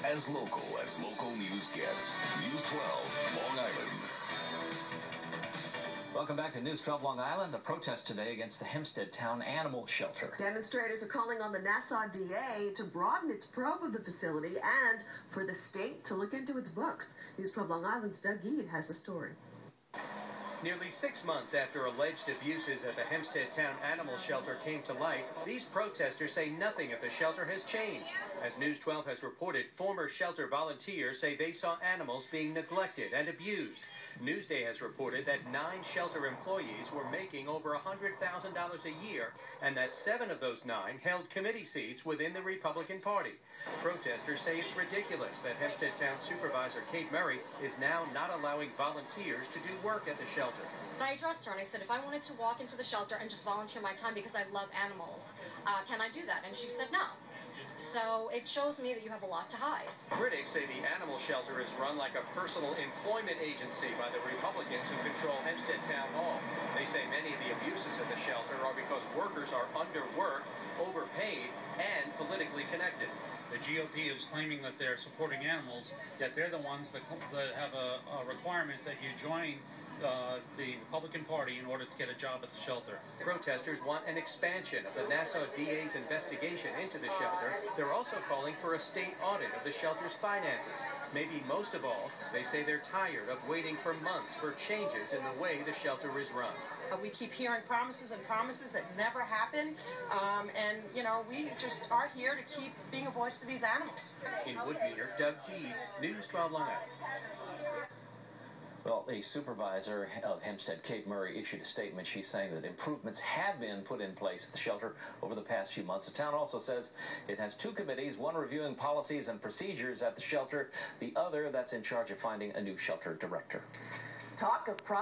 As local news gets. News 12, Long Island. Welcome back to News 12 Long Island. A protest today against the Hempstead Town Animal Shelter. Demonstrators are calling on the Nassau DA to broaden its probe of the facility and for the state to look into its books. News 12 Long Island's Doug Eade has the story. Nearly 6 months after alleged abuses at the Hempstead Town Animal Shelter came to light, these protesters say nothing at the shelter has changed. As News 12 has reported, former shelter volunteers say they saw animals being neglected and abused. Newsday has reported that 9 shelter employees were making over $100,000 a year, and that 7 of those 9 held committee seats within the Republican Party. Protesters say it's ridiculous that Hempstead Town Supervisor Kate Murray is now not allowing volunteers to do work at the shelter. I addressed her and I said, if I wanted to walk into the shelter and just volunteer my time because I love animals, can I do that? And she said no. So it shows me that you have a lot to hide. Critics say the animal shelter is run like a personal employment agency by the Republicans who control Hempstead Town Hall. They say many of the abuses at the shelter are because workers are underworked, overpaid, and politically connected. The GOP is claiming that they're supporting animals, yet they're the ones that have a requirement that you join the Republican Party in order to get a job at the shelter. Protesters want an expansion of the Nassau DA's investigation into the shelter. They're also calling for a state audit of the shelter's finances. Maybe most of all, they say they're tired of waiting for months for changes in the way the shelter is run. We keep hearing promises and promises that never happen, and, you know, we just are here to keep being a voice for these animals. In Woodmeter, Doug Eade, News 12 Long Island. Well, the supervisor of Hempstead, Kate Murray, issued a statement. She's saying that improvements have been put in place at the shelter over the past few months. The town also says it has 2 committees, one reviewing policies and procedures at the shelter, the other that's in charge of finding a new shelter director. Talk of pride.